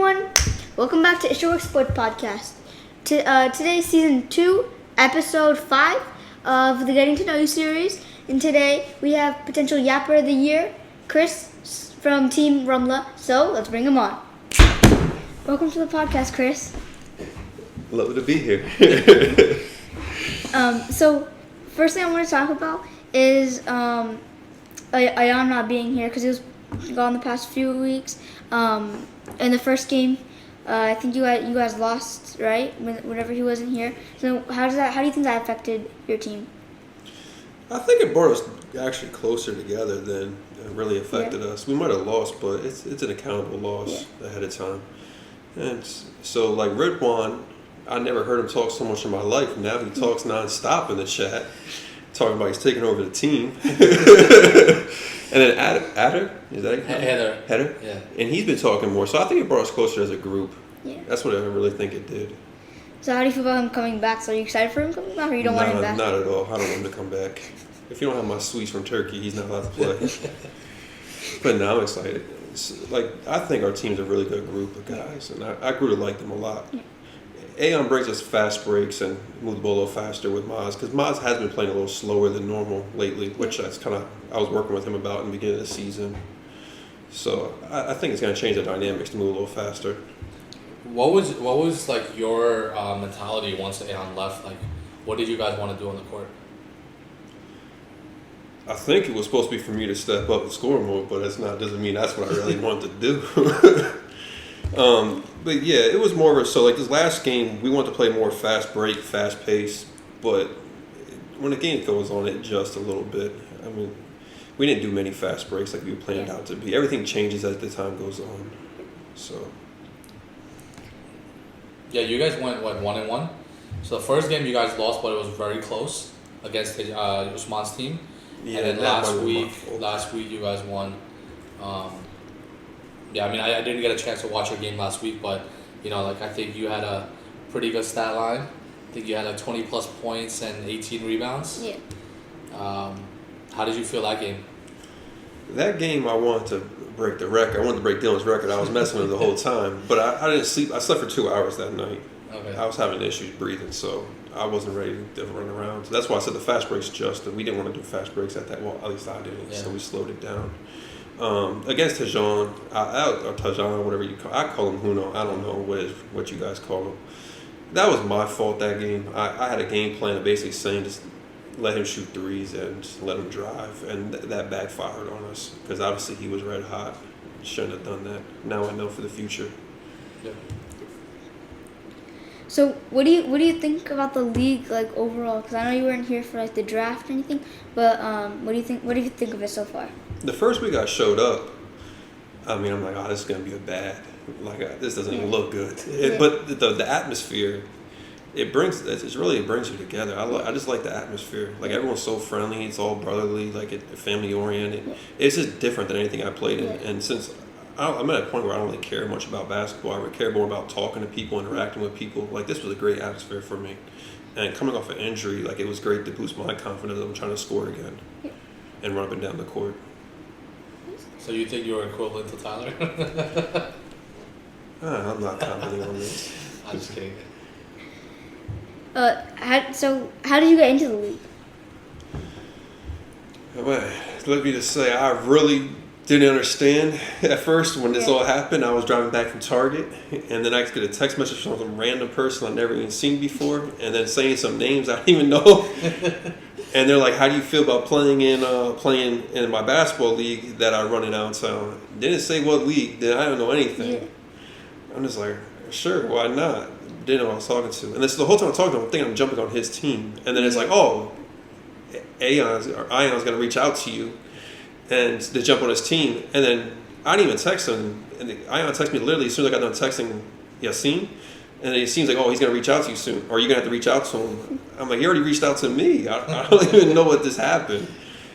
everyone. Welcome back to Isherworks Sports Podcast. Today, Season 2, Episode 5 of the Getting to Know You series. And today, we have potential Yapper of the Year, Chris from Team Rumla. So, let's bring him on. Welcome to the podcast, Chris. Love to be here. So, first thing I want to talk about is Ayan not being here because he was gone the past few weeks. In the first game, I think you guys lost, right? Whenever he wasn't here. So how do you think that affected your team? I think it brought us actually closer together than it really affected us. We might have lost, but it's an accountable loss ahead of time. And so, like Ridwan, I never heard him talk so much in my life. Now he talks nonstop in the chat, talking about he's taking over the team. And then Adder, is that Heather? Yeah. And he's been talking more, so I think it brought us closer as a group. Yeah. That's what I really think it did. So how do you feel about him coming back? So are you excited for him coming back, or you don't want him back? Not at all. I don't want him to come back. If you don't have my sweets from Turkey, he's not allowed to play. But no, I'm excited. I think our team's a really good group of guys, and I grew to like them a lot. Yeah. Aeon brings us fast breaks and move the ball a little faster with Maz, because Maz has been playing a little slower than normal lately, which I was working with him about in the beginning of the season. So I think it's going to change the dynamics to move a little faster. What was like your mentality once Aeon left? Like, what did you guys want to do on the court? I think it was supposed to be for me to step up and score more, but doesn't mean that's what I really wanted to do. But yeah, it was more of this last game, we wanted to play more fast break, fast pace, but when the game goes on, it just a little bit. I mean, we didn't do many fast breaks like we planned out to be. Everything changes as the time goes on. So. Yeah, you guys went 1-1. So the first game you guys lost, but it was very close against Usman's team. Yeah, and then last week you guys won. I mean, I didn't get a chance to watch your game last week, but I think you had a pretty good stat line. I think you had 20 plus points and 18 rebounds. Yeah. How did you feel that game? That game, I wanted to break the record. I wanted to break Dylan's record. I was messing with it the whole time, but I didn't sleep. I slept for 2 hours that night. Okay. I was having issues breathing, so I wasn't ready to run around. So that's why I said the fast breaks we didn't want to do fast breaks at that. Well, at least I didn't. Yeah. So we slowed it down. Against Tajon, or Tajon, whatever you call, I call him Huno. I don't know what you guys call him. That was my fault that game. I had a game plan of basically saying just let him shoot threes and let him drive, and that backfired on us because obviously he was red hot. Shouldn't have done that. Now I know for the future. Yeah. So what do you think about the league overall? Because I know you weren't here for the draft or anything, but what do you think? What do you think of it so far? The first week I showed up, I mean, I'm like, this is gonna be this doesn't even look good. But the atmosphere, it brings you together. I just like the atmosphere. Everyone's so friendly. It's all brotherly. Family oriented. It's just different than anything I played in. And since I'm at a point where I don't really care much about basketball, I care more about talking to people, interacting with people. This was a great atmosphere for me. And coming off an injury, it was great to boost my confidence. I'm trying to score again and run up and down the court. So you think you're equivalent to Tyler? I'm not commenting on this. I'm just kidding. How did you get into the league? Well, let me just say, I really didn't understand at first when this all happened. I was driving back from Target, and then I get a text message from some random person I've never even seen before, and then saying some names I don't even know. And they're like, "How do you feel about playing in my basketball league that I run in downtown?" Didn't say what league. Then I don't know anything. Yeah. I'm just like, sure, why not? Didn't know who I was talking to. And then so the whole time I'm talking to him, I'm thinking I'm jumping on his team. And then it's like, Ion's going to reach out to you and to jump on his team. And then I didn't even text him. And Ion texted me literally as soon as I got done texting Yassine. And it seems like, he's going to reach out to you soon. Or you're going to have to reach out to him. I'm like, he already reached out to me. I don't even know what this happened.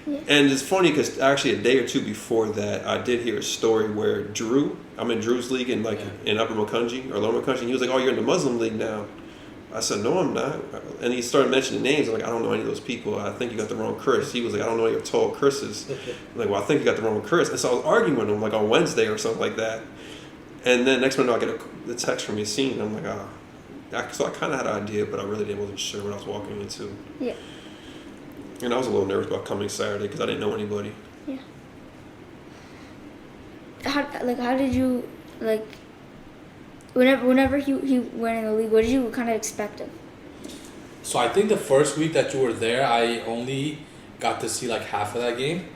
Yeah. And it's funny because actually a day or two before that, I did hear a story where I'm in Drew's league in Upper Mokunji or Lower Mokunji. He was like, you're in the Muslim league now. I said, no, I'm not. And he started mentioning names. I'm like, I don't know any of those people. I think you got the wrong Chris. He was like, I don't know your tall Chris's. I'm like, well, I think you got the wrong Chris. And so I was arguing with him on Wednesday or something like that. And then next minute I get the text from Yassine. I'm like, so I kind of had an idea, but I really wasn't sure what I was walking into. Yeah. And I was a little nervous about coming Saturday because I didn't know anybody. Yeah. How did you, like, whenever he went in the league, what did you kind of expect him? So I think the first week that you were there, I only got to see like half of that game.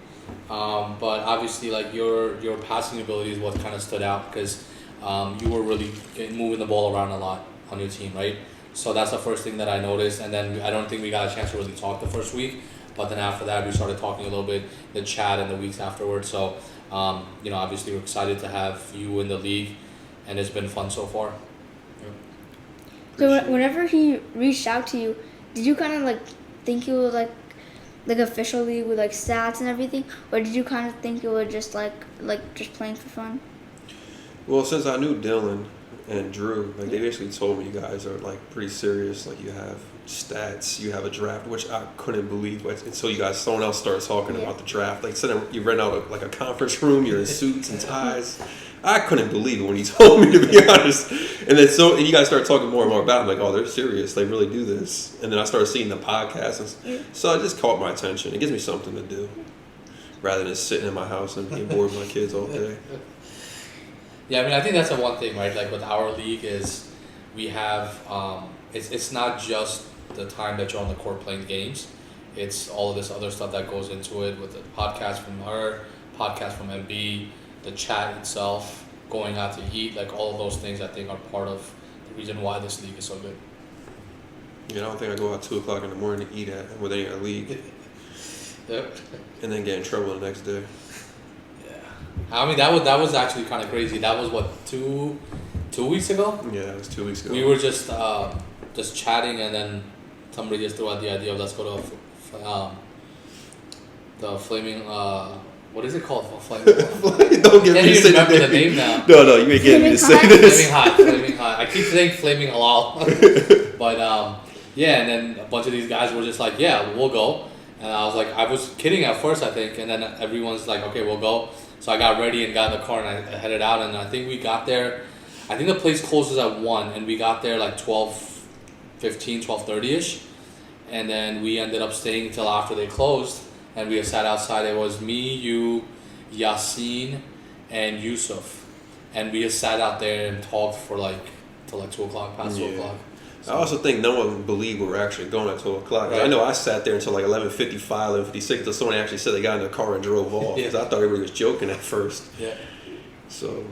But obviously, like your passing ability is what kind of stood out because you were really moving the ball around a lot on your team, right? So that's the first thing that I noticed. And then I don't think we got a chance to really talk the first week. But then after that, we started talking a little bit, the chat and the weeks afterwards. So, obviously we're excited to have you in the league, and it's been fun so far. So whenever he reached out to you, did you kind of like think it was like official league with like stats and everything, or did you kind of think it was just like just playing for fun? Well, since I knew Dylan and Drew, like they basically told me you guys are like pretty serious. Like you have stats, you have a draft, which I couldn't believe until someone else started talking about the draft. Like said you rent out a conference room, you're in suits and ties. I couldn't believe it when he told me, to be honest. And then and you guys started talking more and more about it. I'm like, oh, they're serious. They really do this. And then I started seeing the podcast, so it just caught my attention. It gives me something to do rather than sitting in my house and being bored with my kids all day. Yeah, I mean, I think that's the one thing, right? Like with our league is we have it's not just the time that you're on the court playing games. It's all of this other stuff that goes into it with the podcast from her, podcast from MB, the chat itself, going out to eat, like all of those things I think are part of the reason why this league is so good. Yeah, I don't think I go out 2 o'clock in the morning to eat with any other league. Yep. And then get in trouble the next day. I mean, that was actually kind of crazy. That was what, two weeks ago? Yeah, it was 2 weeks ago. We were just chatting, and then somebody just threw out the idea of let's go to the flaming. What is it called? Don't get me to say remember the name now. No, you ain't getting me to say this. Flaming hot. I keep saying flaming a lot, but yeah. And then a bunch of these guys were just like, yeah, we'll go. And I was like, I was kidding at first, I think, and then everyone's like, okay, we'll go. So I got ready and got in the car and I headed out, and I think we got there. I think the place closes at 1, and we got there like 12:15, 12:30ish, and then we ended up staying until after they closed, and we sat outside. It was me, you, Yassine, and Yusuf, and we just sat out there and talked for till 2 o'clock, past 2 o'clock. I also think no one believed we were actually going at 12 o'clock. Right. I know I sat there until like 11:55, 11:56 until someone actually said they got in the car and drove off. Because I thought everybody was joking at first. Yeah. So.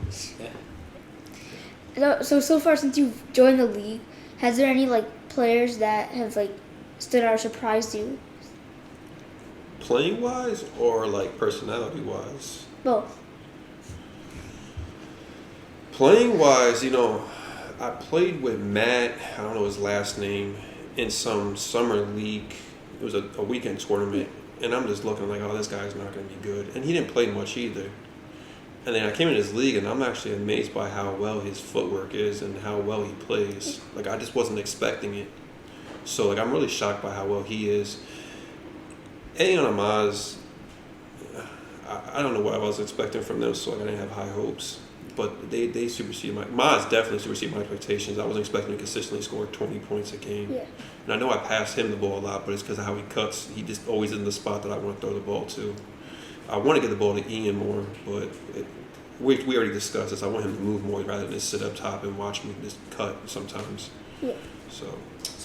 Yeah. So far since you've joined the league, has there any like players that have like stood out or surprised you? Playing wise or like personality wise? Both. Playing wise, I played with Matt, I don't know his last name, in some summer league. It was a weekend tournament. And I'm just looking like, oh, this guy's not going to be good. And he didn't play much either. And then I came in his league, and I'm actually amazed by how well his footwork is and how well he plays. Like, I just wasn't expecting it. So, like, I'm really shocked by how well he is. Ayan Amaz, I don't know what I was expecting from them, so I didn't have high hopes. But they superseded Maz definitely superseded my expectations. I wasn't expecting to consistently score 20 points a game. Yeah. And I know I pass him the ball a lot, but it's because of how he cuts. He just always in the spot that I want to throw the ball to. I want to get the ball to Ian more, but we already discussed this. I want him to move more rather than just sit up top and watch me just cut sometimes. Yeah. So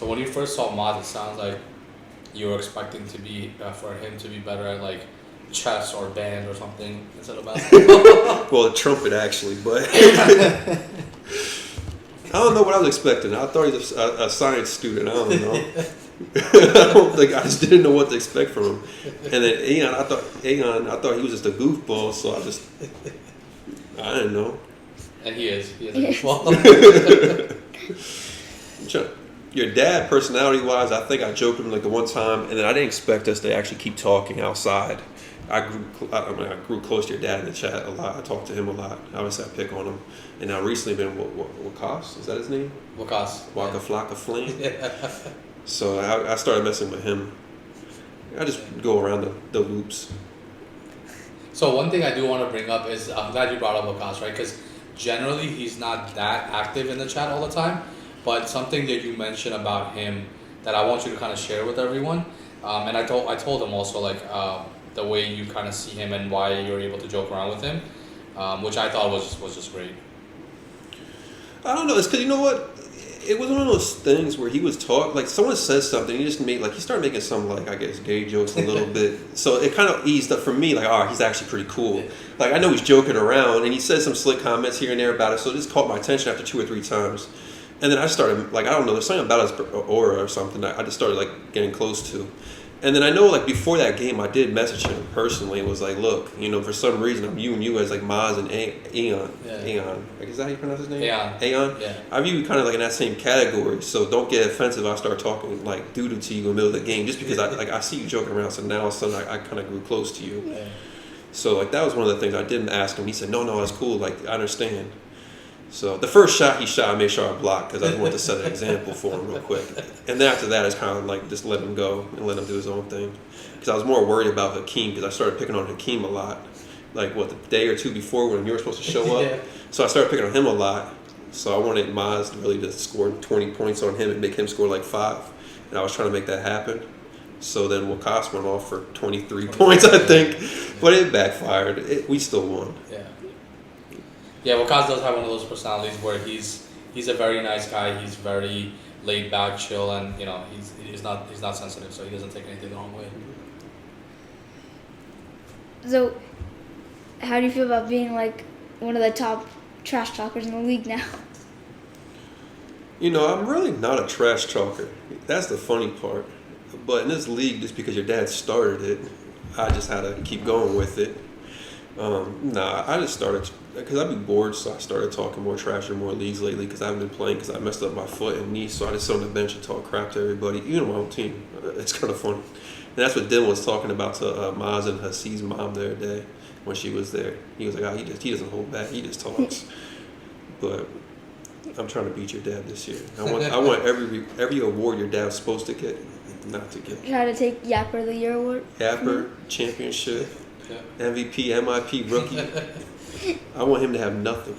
when you first saw Maz, it sounds like you were expecting to be for him to be better at like chess or band or something instead of basketball. Well, a trumpet actually, but I don't know what I was expecting. I thought he was a science student. I don't know. I just didn't know what to expect from him. And then Ayan, I thought he was just a goofball, so I didn't know. And he is a goofball. Your dad, personality-wise, I think I joked with him like the one time, and then I didn't expect us to actually keep talking outside. I grew close to your dad in the chat a lot. I talked to him a lot. Obviously, I pick on him. And now recently been Wakas, is that his name? Wakas. Waka Flocka Flame. Yeah. So I started messing with him. I just go around the loops. So one thing I do want to bring up is, I'm glad you brought up Wakas, right? Because generally he's not that active in the chat all the time. But something that you mentioned about him that I want you to kind of share with everyone, and I told him also like the way you kind of see him and why you're able to joke around with him, which I thought was just great. I don't know. It's because you know what? It was one of those things where he was talking, like someone says something, he just made, like, he started making some, like, I guess, gay jokes a little bit. So it kind of eased up for me, like, oh, he's actually pretty cool. Like, I know he's joking around, and he said some slick comments here and there about it, so it just caught my attention after 2 or 3 times. And then I started, like, I don't know, there's something about his aura or something that I just started, like, getting close to. And then I know, like, before that game, I did message him personally and was like, look, you know, for some reason, I'm viewing you as, like, Maz and Aeon. Yeah. Aeon. Is that how you pronounce his name? Aeon. Yeah. I view you kind of, like, in that same category, so don't get offensive if I start talking, like, doo-doo to you in the middle of the game, just because, I see you joking around, so now all of a sudden I kind of grew close to you. Yeah. So, like, that was one of the things I didn't ask him. He said, no, that's cool, like, I understand. So the first shot he shot, I made sure I blocked because I just wanted to set an example for him real quick. And then after that, it's kind of like just let him go and let him do his own thing. Because I was more worried about Hakeem because I started picking on Hakeem a lot. Like, the day or two before when you were supposed to show up. Yeah. So I started picking on him a lot. So I wanted Maz really to score 20 points on him and make him score like 5. And I was trying to make that happen. So then Wakas went off for 23 points, I think. But it backfired. We still won. Yeah. Yeah, Wakas does have one of those personalities where he's a very nice guy. He's very laid back, chill, and you know he's not sensitive, so he doesn't take anything the wrong way. So, how do you feel about being like one of the top trash talkers in the league now? You know, I'm really not a trash talker. That's the funny part. But in this league, just because your dad started it, I just had to keep going with it. I just started because I'd be bored, so I started talking more trash in more leagues lately because I haven't been playing because I messed up my foot and knee, so I just sit on the bench and talk crap to everybody, even my own team. It's kind of funny. And that's what Dylan was talking about to Maz and Hasib's mom the other day when she was there. He was like, he doesn't hold back, he just talks. But I'm trying to beat your dad this year. I want every award your dad's supposed to get, not to get. Try to take Yapper of the Year award. Yapper, championship, MVP, MIP, rookie. I want him to have nothing.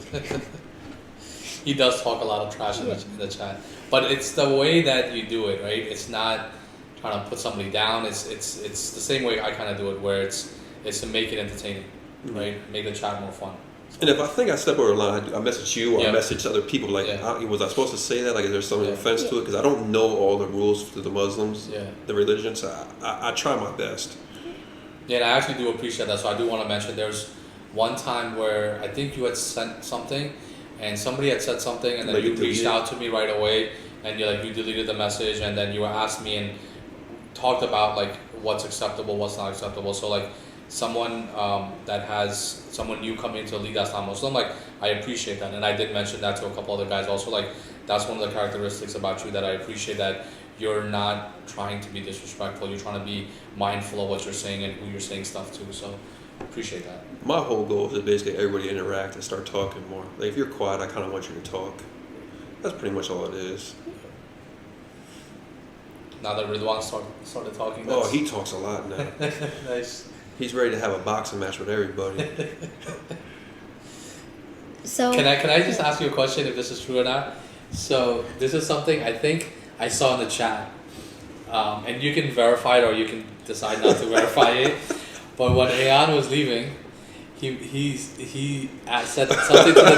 He does talk a lot of trash in the chat, but it's the way that you do it, right? It's not trying to put somebody down. It's the same way I kind of do it, where it's to make it entertaining, right? Make the chat more fun. And if I think I step over the line, I message you or I message other people like, was I supposed to say that? Like, is there some offense to it? Because I don't know all the rules to the Muslims, the religion, so I try my best. Yeah, and I actually do appreciate that. So I do want to mention there's one time where I think you had sent something and somebody had said something and then you reached out to me right away and you deleted the message and then you asked me and talked about like what's acceptable, what's not acceptable. So like someone someone new coming into the league that's not Muslim, like I appreciate that, and I did mention that to a couple other guys also. Like that's one of the characteristics about you that I appreciate, that you're not trying to be disrespectful. You're trying to be mindful of what you're saying and who you're saying stuff to. So appreciate that. My whole goal is to basically everybody interact and start talking more. Like if you're quiet, I kind of want you to talk. That's pretty much all it is. Now that Ridwan started talking. Oh, he talks a lot now. Nice. He's ready to have a boxing match with everybody. So can I just ask you a question if this is true or not? So this is something I think I saw in the chat, and you can verify it or you can decide not to verify it. But when Ayan was leaving, he said something to the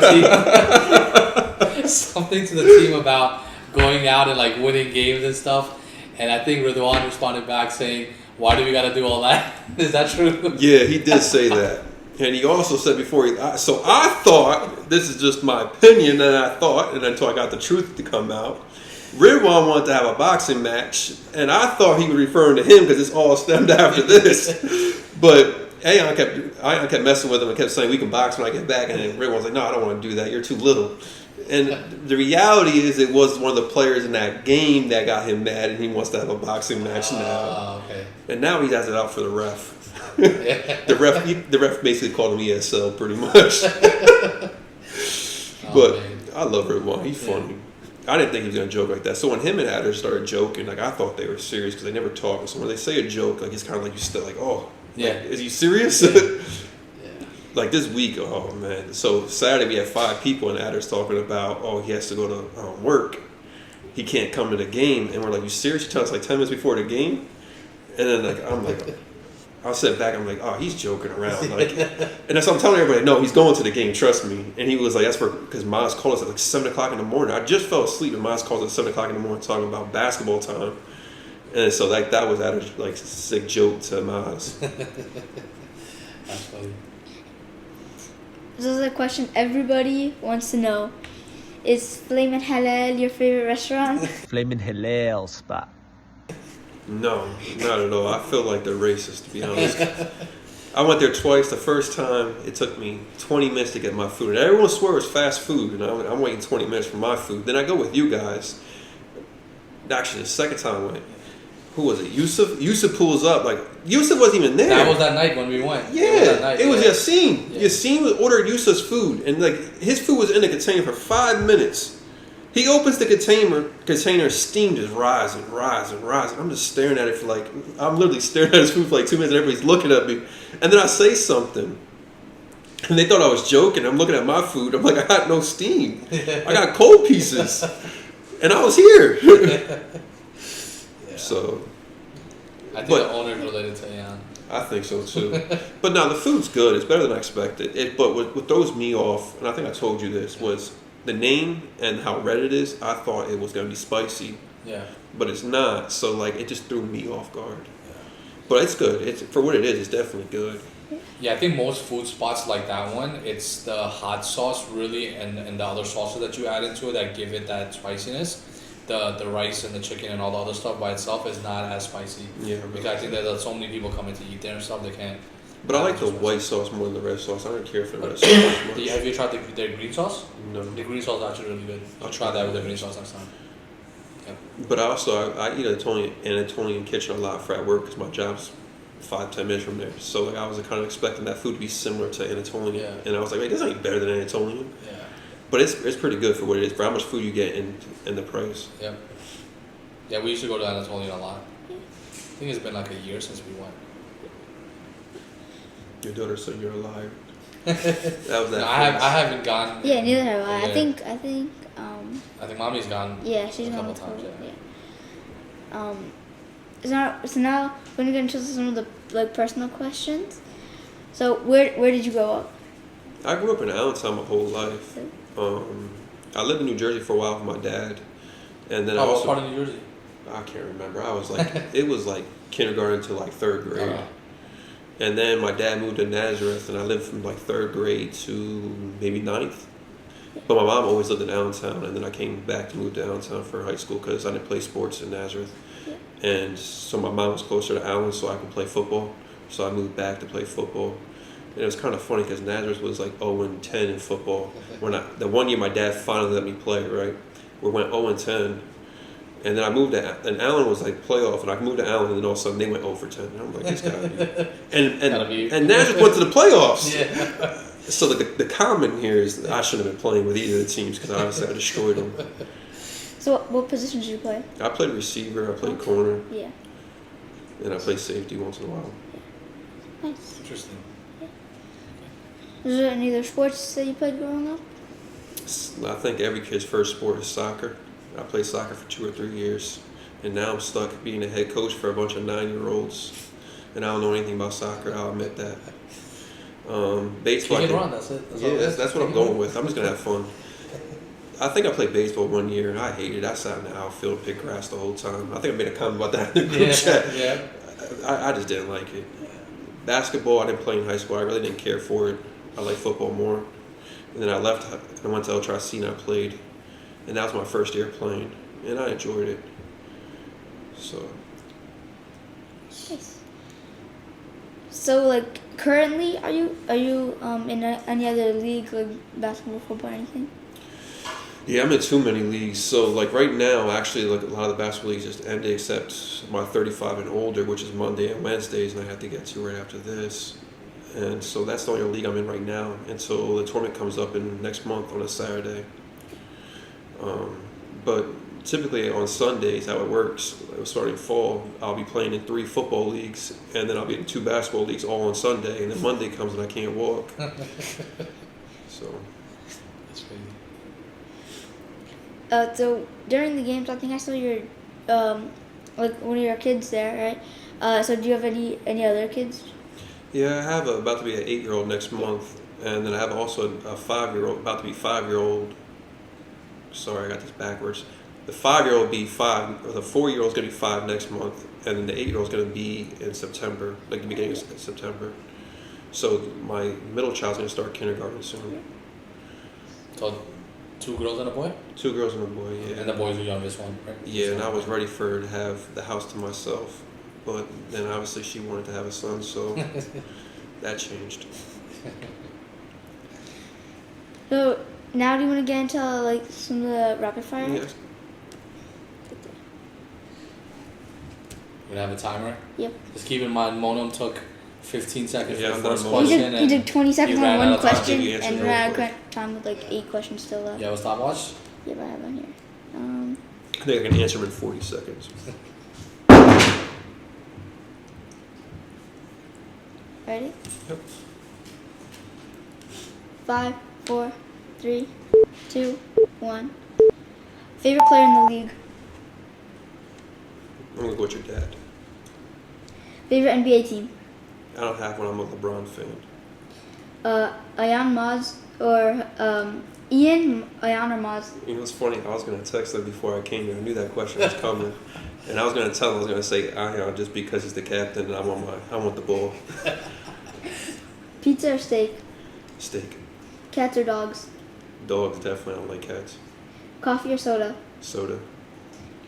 team, something to the team about going out and like winning games and stuff. And I think Ridwan responded back saying, "Why do we got to do all that?" Is that true? Yeah, he did say that. And he also said before, so I thought, this is just my opinion, and until I got the truth to come out, Ridwan wanted to have a boxing match, and I thought he was referring to him because it's all stemmed after this. But Ayan kept messing with him and kept saying, we can box when I get back, and then Ridwan's like, no, I don't want to do that, you're too little. And the reality is it was one of the players in that game that got him mad, and he wants to have a boxing match now. Okay. And now he has it out for the ref. The ref basically called him ESL pretty much. But man. I love Ridwan. He's funny. I didn't think he was going to joke like that. So when him and Adder started joking, like I thought they were serious because they never talk. So when they say a joke, like it's kind of like you still like, oh, like, is he serious? Yeah. like this week, oh man. So Saturday we had 5 people and Adder's talking about, he has to go to work. He can't come to the game. And we're like, you serious? You tell us like 10 minutes before the game? And then I'm like, I'll sit back. I'm like, oh, he's joking around. Like, and that's what I'm telling everybody. No, he's going to the game. Trust me. And he was like, that's because Miles called us at like 7 o'clock in the morning. I just fell asleep and Miles called us at 7 o'clock in the morning talking about basketball time. And so like that was Adder's like sick joke to Miles. That's funny. This is a question everybody wants to know. Is Flamin' Halal your favorite restaurant? Flamin' Halal spot. No, not at all. I feel like they're racist, to be honest. I went there twice. The first time, it took me 20 minutes to get my food. And everyone swore it's fast food, and I'm waiting 20 minutes for my food. Then I go with you guys. Actually, the second time I went, who was it? Yusuf? Yusuf pulls up. Like, Yusuf wasn't even there. That was that night when we went. Yeah, it was Yassine. Yeah. Yassine ordered Yusuf's food, and like his food was in the container for 5 minutes. He opens the container, steam just rising. I'm just staring at it I'm literally staring at his food for like 2 minutes, and everybody's looking at me. And then I say something, and they thought I was joking. I'm looking at my food. I'm like, I got no steam. I got cold pieces, and I was here. Yeah. So, I think the owner related to Ayan. I think so too. But no, the food's good. It's better than I expected. But what throws me off, and I think I told you this, was the name and how red it is. I thought it was going to be spicy. Yeah. But it's not. So like it just threw me off guard. Yeah. But it's good. It's for what it is. It's definitely good. Yeah, I think most food spots like that one, it's the hot sauce really and the other sauces that you add into it that give it that spiciness. The rice and the chicken and all the other stuff by itself is not as spicy. Yeah. Because I think there's so many people coming to eat there and stuff, they can't. But I like the white sauce more than the red sauce. I don't care for the red sauce as much. Have you tried the green sauce? No. The green sauce is actually really good. I'll try that with the green sauce next time. Yeah. But I eat at Anatolian kitchen a lot for at work because my job's 5-10 minutes from there. So like I was kind of expecting that food to be similar to Anatolian. Yeah. And I was like, wait, this ain't better than Anatolian. Yeah. But it's pretty good for what it is, for how much food you get and the price. Yeah. Yeah, we used to go to Anatolian a lot. I think it's been like a year since we went. Your daughter said you're a liar. That was that. No, I haven't gone. Yeah, neither have I. Yeah. I think mommy's gone. yeah, she's a gone couple to times. yeah. So now we're gonna get into some of the like personal questions. So where did you grow up? I grew up in Allentown my whole life. I lived in New Jersey for a while with my dad, and then I also. What part of New Jersey? I can't remember. I was like, it was like kindergarten to like 3rd grade. And then my dad moved to Nazareth, and I lived from like 3rd grade to maybe 9th. But my mom always lived in Allentown, and then I came back to move to Allentown for high school because I didn't play sports in Nazareth. Yeah. And so my mom was closer to Allen, so I could play football. So I moved back to play football. And it was kind of funny because Nazareth was like 0-10 in football. The one year my dad finally let me play, right? We went 0-10. And then I moved to, and Allen was like playoff, and I moved to Allen, and then all of a sudden they went 0-10. And I'm like, this gotta be. And Nazareth went to the playoffs. Yeah. So the comment here is that I shouldn't have been playing with either of the teams because obviously I destroyed them. So what position did you play? I played receiver, I played corner, Yeah. and I played safety once in a while. Nice. Interesting. Was there any other sports that you played growing up? I think every kid's first sport is soccer. I played soccer for 2 or 3 years, and now I'm stuck being a head coach for a bunch of 9-year-olds, and I don't know anything about soccer. I'll admit that. Baseball. Kick it around, that's it. That's what I'm going with. I'm just gonna have fun. I think I played baseball one year, and I hated it. I sat in the outfield, picked grass the whole time. I think I made a comment about that in the group chat. Yeah. I just didn't like it. Basketball, I didn't play in high school. I really didn't care for it. I like football more. And then I left. I went to El Tracine, and I played. And that was my first year playing, and I enjoyed it. So. Nice. So like currently, are you in any other league like basketball, football, or anything? Yeah, I'm in too many leagues. So like right now, actually, like a lot of the basketball leagues just ended, except my 35 and older, which is Monday and Wednesdays, and I have to get to right after this. And so that's the only league I'm in right now. And so the tournament comes up in next month on a Saturday. But typically on Sundays, how it works, starting fall, I'll be playing in 3 football leagues, and then I'll be in 2 basketball leagues all on Sunday, and then Monday comes and I can't walk. So. That's crazy. So during the games, I think I saw your, like one of your kids there, right? So do you have any other kids? Yeah, I have about to be an 8-year-old next month, and then I have also a 5-year-old, about to be 5-year-old. Sorry, I got this backwards. The 5-year-old will be 5, or the 4-year-old's going to be 5 next month, and then the 8-year-old's going to be in September, like the beginning of September. So my middle child's going to start kindergarten soon. So 2 girls and a boy? 2 girls and a boy, yeah. And the boy's the youngest one, right? Yeah, and I was ready for her to have the house to myself, but then obviously she wanted to have a son, so that changed. So now do you want to get into like some of the rapid fire? Yes. We're gonna have a timer. Yep. Just keep in mind, Monum took 15 seconds Yeah, for I'm the first not Monum. question. He took 20 seconds he on ran one out of time. question, He answered and real ran out quick. of time with like 8 questions still left. You have a stopwatch? Yep, I have one here. I think I can answer them in 40 seconds. Ready? Yep. 5, 4, 3, 2, 1. Favorite player in the league? I'm going to go with your dad. Favorite NBA team? I don't have one. I'm a LeBron fan. Ayan, Maz, or Ian, Ayan, or Maz? You know, it's funny. I was going to text her before I came here. I knew that question was coming. And I was going to tell him, I was going to say, just because he's the captain and I want the ball. Pizza or steak? Steak. Cats or dogs? Dogs, definitely. I don't like cats. Coffee or soda? Soda.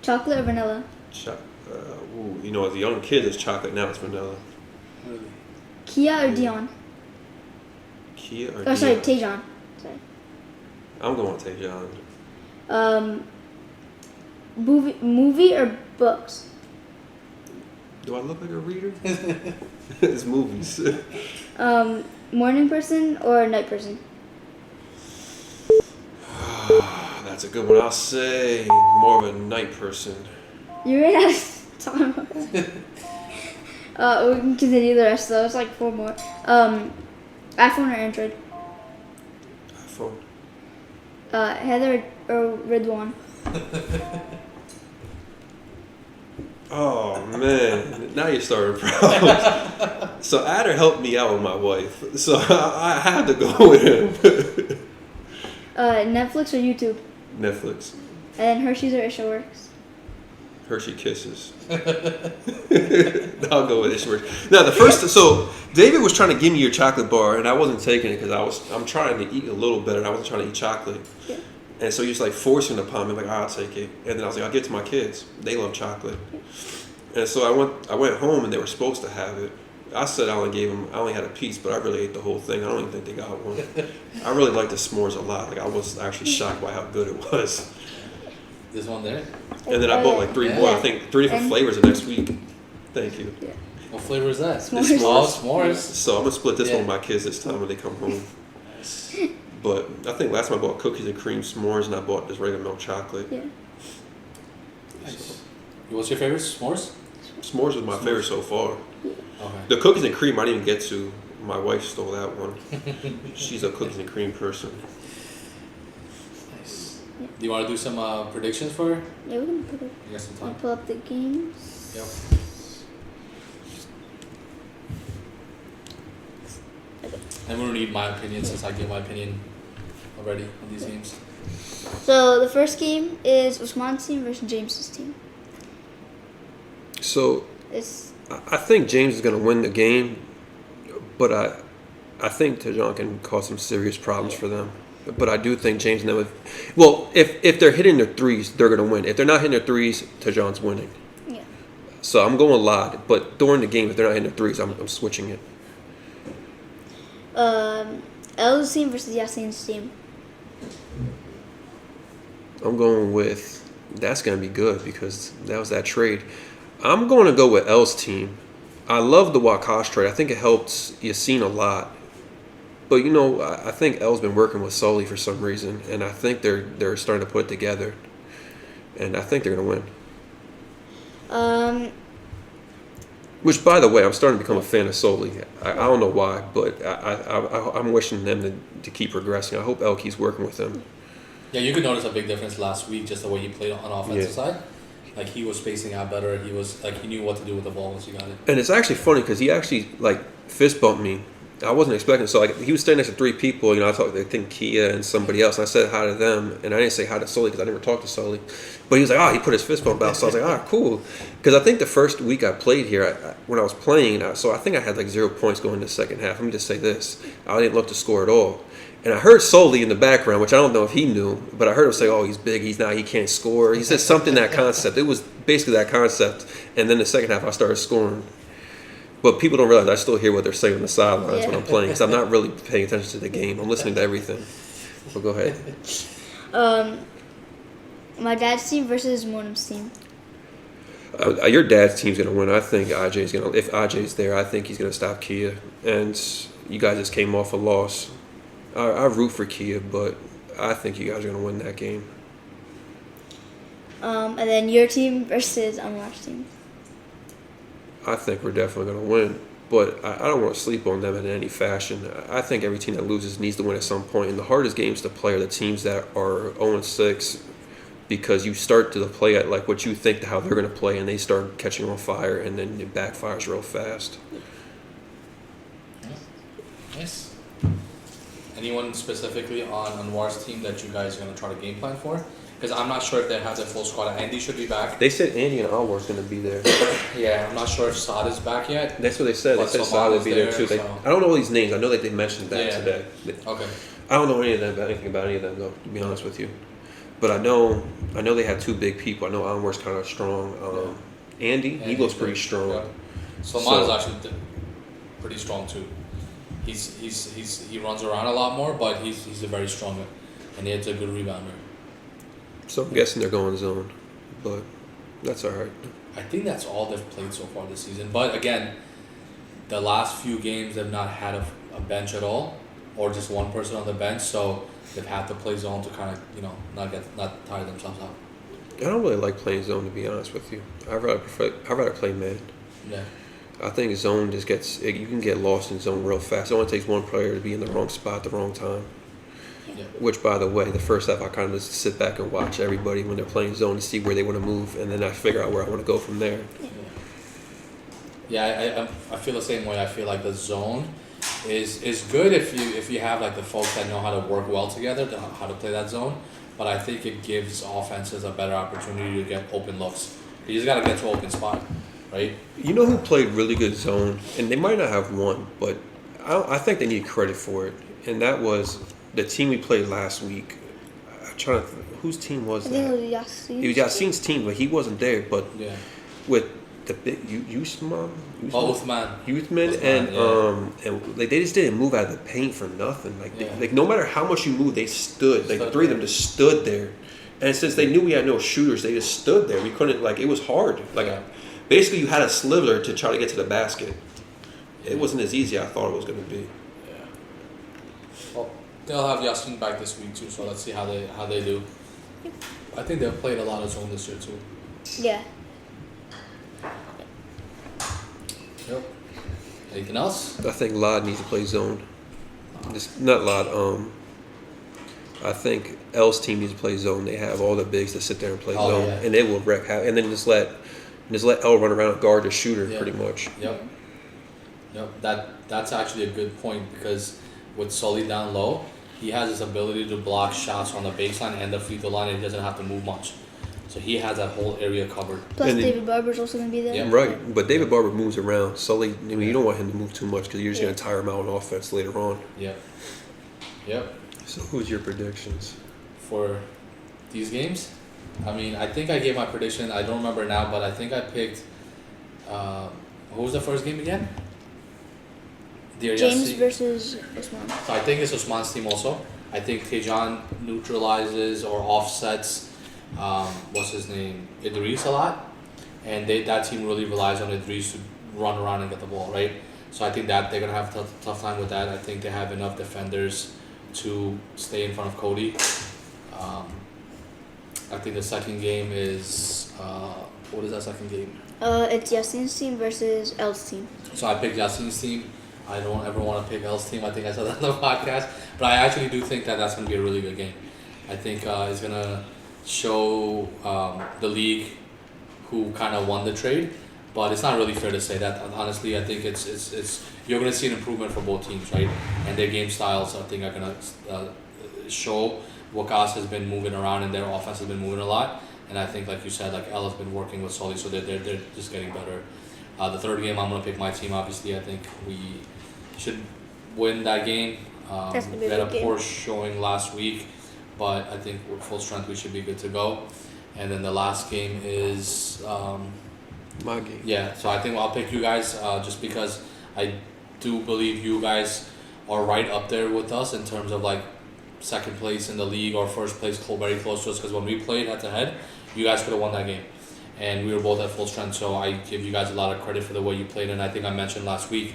Chocolate or vanilla? You know, as a young kid, it's chocolate. Now it's vanilla. Really? Kia or Dion? Kia or Oh, sorry, Dion? Tejon. Sorry. I'm going to Tejon. Movie or books? Do I look like a reader? It's movies. Morning person or night person? That's a good one. I'll say more of a night person. You ran out of time. We can continue the rest though. It's like 4 more. iPhone or Android? iPhone. Heather or Ridwan? Oh man, now you're starting problems. So Adder helped me out with my wife, so I had to go with him. Netflix or YouTube? Netflix. And then Hershey's or Isherworks? Hershey Kisses. I'll go with Isherworks. Now so David was trying to give me your chocolate bar, and I wasn't taking it because I'm trying to eat a little better, and I wasn't trying to eat chocolate. Yeah. And so he was like forcing it upon me, like, I'll take it. And then I was like, I'll give it to my kids. They love chocolate. And so I went home and they were supposed to have it. I said I only had a piece, but I really ate the whole thing. I don't even think they got one. I really liked the s'mores a lot. Like I was actually shocked by how good it was. This one there? And then I bought like 3 more. I think 3 different flavors the next week. Thank you. Yeah. What flavor is that? S'mores. It's Oh, s'mores. So I'm gonna split this Yeah. one with my kids this time when they come home. But I think last time I bought cookies and cream s'mores, and I bought this regular milk chocolate. Yeah. Nice. What's your favorite? S'mores? S'mores was my favorite so far. Okay. The cookies and cream I didn't even get to. My wife stole that one. She's a cookies and cream person. Nice. Yeah. Do you want to do some predictions for her? Yeah, we can put it. You got some I'll time. pull up the games. Yep. And we don't need my opinion since I gave my opinion already on these games. So the first game is Usman's team versus James's team. So It's I think James is going to win the game, but I think Tejon can cause some serious problems for them. But I do think James never. Well, if they're hitting their threes, they're going to win. If they're not hitting their threes, Tejon's winning. yeah. So I'm going live. But during the game, if they're not hitting their threes, I'm switching it. El's team versus Yasin's team. I'm going with. That's going to be good because that was that trade. I'm going to go with L's team. I love the Wakash trade. I think it helps Yasin a lot. But, you know, I think L's been working with Sully for some reason, and I think they're starting to put it together. and I think they're going to win. Um, Which, by the way, I'm starting to become a fan of Soli. I don't know why, but I'm wishing them to keep progressing. I hope El keeps working with them. Yeah, you could notice a big difference last week, just the way he played on the offensive side. Like, he was spacing out better. He was like, he knew what to do with the ball once he got it. And it's actually funny because he actually like fist bumped me. I wasn't expecting. So like he was standing next to three people. You know, I talked. I think Kia and somebody else. And I said hi to them, and I didn't say hi to Sully because I never talked to Sully. But he was like, "Oh, he put his fist bump out." So I was like, cool." Because I think the first week I played here, when I was playing, so I think I had like 0 points going into the second half. Let me just say this: I didn't look to score at all. And I heard Sully in the background, which I don't know if he knew, but I heard him say, "Oh, he's big. He's not. He can't score." He said something that concept. It was basically that concept. And then the second half, I started scoring. But people don't realize I still hear what they're saying on the sidelines when I'm playing because I'm not really paying attention to the game. I'm listening to everything. So go ahead. My dad's team versus Monum's team. Your dad's team's going to win. I think IJ's going to. If IJ's there, I think he's going to stop Kia. And you guys just came off a loss. I root for Kia, but I think you guys are going to win that game. And then your team versus Anwar's team. I think we're definitely going to win, but I don't want to sleep on them in any fashion. I think every team that loses needs to win at some point, and the hardest games to play are the teams that are 0-6 because you start to play at like what you think how they're going to play, and they start catching on fire, and then it backfires real fast. Nice. Anyone specifically on Anwar's team that you guys are going to try to game plan for? Because I'm not sure if they have their full squad. Andy should be back. They said Andy and Alwar's going to be there. Yeah, I'm not sure if Saad is back yet. That's what they said. They said Saad would be there too. I don't know all these names. I know that they mentioned that today. Okay. I don't know anything about any of them though, to be honest with you. But I know they have two big people. I know Alwar's kind of strong. Andy, he looks pretty strong. Yeah. Salman is actually pretty strong too. He runs around a lot more, but he's a very strong and he's a good rebounder. So I'm guessing they're going zone, but that's all right. I think that's all they've played so far this season. But again, the last few games they've not had a bench at all, or just one person on the bench. So they've had to play zone to kind of not tire themselves out. I don't really like playing zone, to be honest with you. I'd rather play man. Yeah. I think zone just you can get lost in zone real fast. It only takes one player to be in the wrong spot at the wrong time. Yeah. Which, by the way, the first half I kind of just sit back and watch everybody when they're playing zone to see where they want to move, and then I figure out where I want to go from there. Yeah, I feel the same way. I feel like the zone is good if you have like the folks that know how to work well together, how to play that zone. But I think it gives offenses a better opportunity to get open looks. You just got to get to an open spot, right? You know who played really good zone, and they might not have won, but I think they need credit for it, and that was the team we played last week. I'm trying to think, whose team was that? I think it was Yassine. It was Yassine's team, but he wasn't there. But with the big Uthman, and they just didn't move out of the paint for nothing. Like no matter how much you move, they stood. Like the three of them just stood there. And since they knew we had no shooters, they just stood there. We couldn't it was hard. Basically, you had a sliver to try to get to the basket. It wasn't as easy as I thought it was going to be. Well, they'll have Yassine back this week too, so let's see how they do. I think they've played a lot of zone this year too. Yeah. Yep. Anything else? I think Lod needs to play zone. Not Lod. I think L's team needs to play zone. They have all the bigs to sit there and play zone, and they will wreck. And then just let L run around and guard the shooter pretty much. Yep. That's actually a good point because with Sully down low, he has this ability to block shots on the baseline and the free throw line, and he doesn't have to move much. So he has that whole area covered. Plus, David Barber's also going to be there. Yep. Right, but David Barber moves around. Sully, you don't want him to move too much because you're just going to tire him out on offense later on. Yep. So who's your predictions? For these games? I mean, I think I gave my prediction. I don't remember now, but I think I picked... who was the first game again? James versus Usman. So I think it's Usman's team also. I think Tejan neutralizes or offsets, what's his name, Idris a lot. And that team really relies on Idris to run around and get the ball, right? So I think that they're going to have a tough time with that. I think they have enough defenders to stay in front of Cody. I think the second game is what is that second game? It's Yasin's team versus L's team. So I picked Yasin's team. I don't ever want to pick L's team. I think I said that on the podcast, but I actually do think that that's going to be a really good game. I think it's going to show the league who kind of won the trade, but it's not really fair to say that. Honestly, I think it's you're going to see an improvement for both teams, right? And their game styles, I think, are going to show. Wakas has been moving around and their offense has been moving a lot, and I think, like you said, like L has been working with Sully, so they're just getting better. The third game, I'm going to pick my team. Obviously, I think we should win that game. We had a poor showing last week, but I think with full strength we should be good to go. And then the last game is my game. Yeah, so I think I'll pick you guys just because I do believe you guys are right up there with us in terms of like second place in the league or first place, very close to us. Because when we played head to head, you guys could have won that game, and we were both at full strength. So I give you guys a lot of credit for the way you played. And I think I mentioned last week,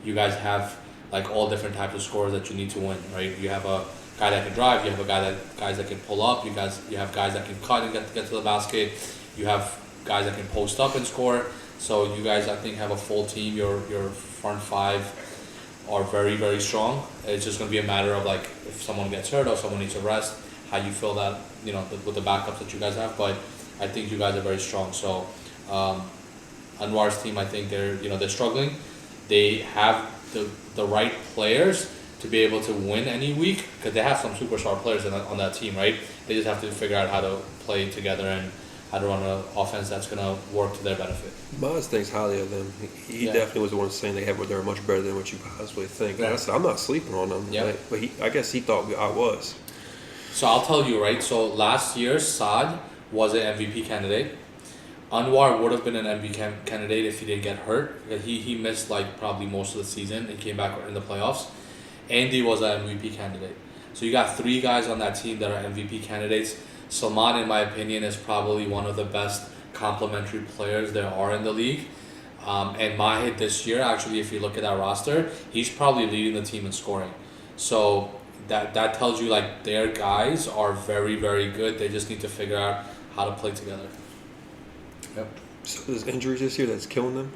you guys have like all different types of scores that you need to win, right? You have a guy that can drive, you have a guys that can pull up, you have guys that can cut and get to the basket, you have guys that can post up and score. So you guys, I think, have a full team. Your front five are very, very strong. It's just going to be a matter of like if someone gets hurt or someone needs a rest, how you feel that, with the backups that you guys have. But I think you guys are very strong. So Anwar's team, I think they're struggling. They have the right players to be able to win any week because they have some superstar players on that team, right? They just have to figure out how to play together and how to run an offense that's going to work to their benefit. Maz thinks highly of them. He definitely was the one saying they're much better than what you possibly think. Yeah. I said, I'm not sleeping on them. Yep. But I guess he thought I was. So I'll tell you, right? So last year, Saad was an MVP candidate. Anwar would have been an MVP candidate if he didn't get hurt. He missed like probably most of the season and came back in the playoffs. Andy was an MVP candidate. So you got three guys on that team that are MVP candidates. Salman, in my opinion, is probably one of the best complementary players there are in the league. And Mahid this year, actually, if you look at that roster, he's probably leading the team in scoring. So that tells you like their guys are very, very good. They just need to figure out how to play together. Yep. So there's injuries this year that's killing them?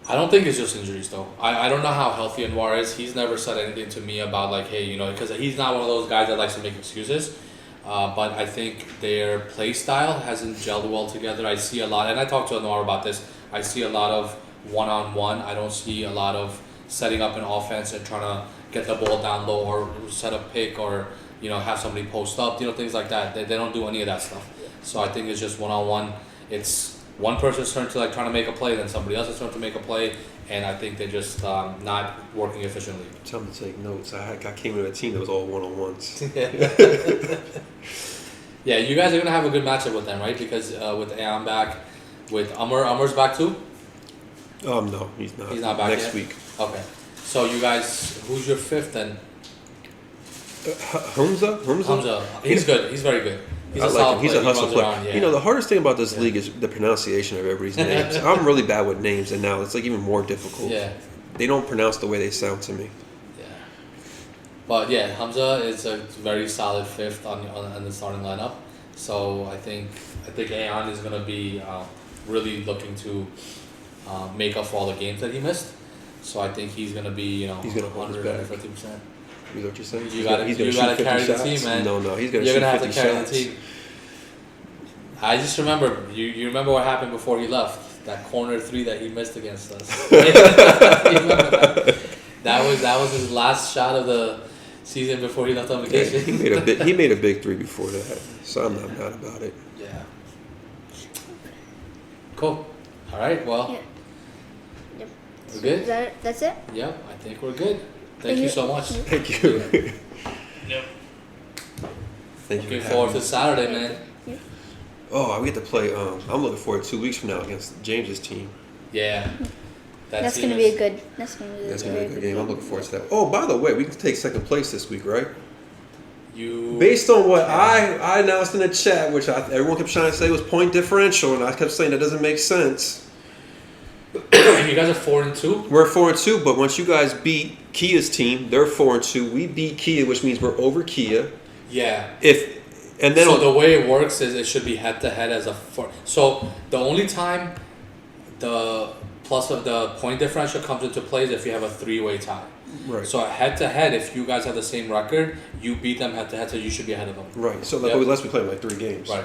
I don't think it's just injuries though. I don't know how healthy Anwar is. He's never said anything to me about like, hey, because he's not one of those guys that likes to make excuses. But I think their play style hasn't gelled well together. I see a lot, and I talked to Anwar about this. I see a lot of one-on-one. I don't see a lot of setting up an offense and trying to get the ball down low or set a pick or have somebody post up. Things like that. They don't do any of that stuff. So I think it's just one-on-one. It's one person's turn to like trying to make a play, then somebody else's turn to make a play, and I think they're just not working efficiently. Tell them to take notes. I came into a team that was all one-on-ones. Yeah, you guys are gonna have a good matchup with them, right? Because with Ayan back, with Amar's back too. No, he's not. He's not back next yet? week. Okay, so you guys, who's your fifth then? Hamza. He's good. He's very good. He's I a like solid him. He's player. a hustle He runs player. around, yeah. The hardest thing about this league is the pronunciation of everybody's names. I'm really bad with names, and now it's like even more difficult. Yeah. They don't pronounce the way they sound to me. Yeah. But yeah, Hamza is a very solid fifth on the starting lineup. So I think Ayan is gonna be really looking to make up for all the games that he missed. So I think he's gonna be he's gonna hold his back. 150%. You know what you're saying? You gotta carry the team, man. No, he's gonna You're shoot gonna have 50 to carry shots. the team. I just remember you remember what happened before he left. That corner three that he missed against us. You remember that? That was his last shot of the season before he left on vacation. He made a big three before that, so I'm not mad about it. Yeah. Cool. All right. Well, Yeah. Yep. we're good. That's it? Yep. I think we're good. Thank you so much. Thank you. Yep. Thank you. Looking forward to Saturday, man. Oh, we get to play. I'm looking forward to 2 weeks from now against James's team. Yeah. That's gonna be a good. That's gonna be That's a gonna be a very good game. I'm looking forward to that. Oh, by the way, we can take second place this week, right? You. Based on what I announced in the chat, which everyone kept trying to say was point differential, and I kept saying that doesn't make sense. You guys are 4-2. We're 4-2, but once you guys beat Kia's team, they're 4-2. We beat Kia, which means we're over Kia. Yeah. If And then so the way it works is it should be head to head as a so the only time the plus of the point differential comes into play is if you have a 3-way tie. Right. So head to head, if you guys have the same record, you beat them head to head, so you should be ahead of them. Right. So let's be playing like 3 games. Right.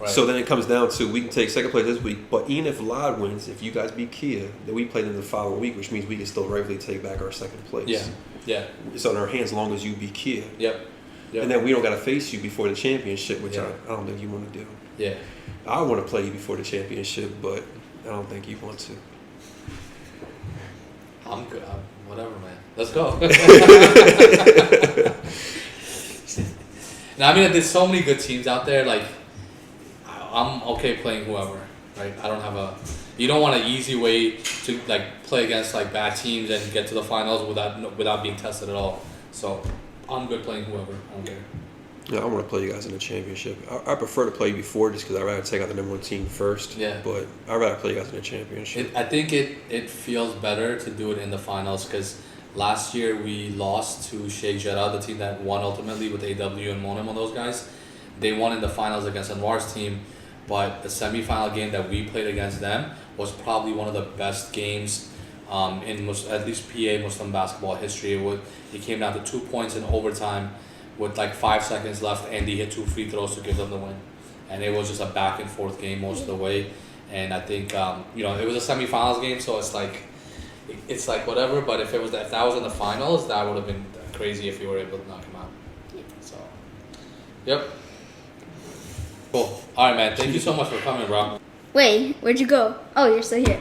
Right. So then it comes down to we can take second place this week, but even if Lod wins, if you guys beat Kia, then we play them the following week, which means we can still rightfully take back our second place. Yeah. Yeah. It's on our hands as long as you beat Kia. Yep. And then we don't got to face you before the championship, which Yeah. I don't think you want to do. Yeah. I want to play you before the championship, but I don't think you want to. I'm good. Whatever, man. Let's go. Now, I mean, there's so many good teams out there. Like, I'm okay playing whoever, right? I don't have a. You don't want an easy way to like play against like bad teams and get to the finals without being tested at all. So, I'm good playing whoever. I don't care. Yeah, I want to play you guys in the championship. I prefer to play you before just because I'd rather take out the number 1 team first. Yeah. But I'd rather play you guys in the championship. I think it feels better to do it in the finals because last year we lost to Sheikh Jarrah, the team that won ultimately with AW and Monim on those guys. They won in the finals against Anwar's team, but the semifinal game that we played against them was probably one of the best games in at least PA Muslim basketball history. It came down to 2 points in overtime with like 5 seconds left. Andy hit 2 free throws to give them the win. And it was just a back and forth game most of the way. And I think, it was a semifinals game, so it's like whatever. But if that was in the finals, that would have been crazy if you were able to knock him out. So, yep. Cool. All right, man. Thank you so much for coming, bro. Wait, where'd you go? Oh, you're still here.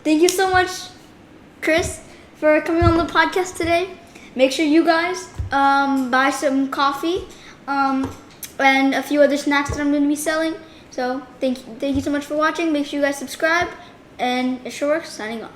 Thank you so much, Chris, for coming on the podcast today. Make sure you guys buy some coffee and a few other snacks that I'm going to be selling. So thank you so much for watching. Make sure you guys subscribe. And It Sure Works signing off.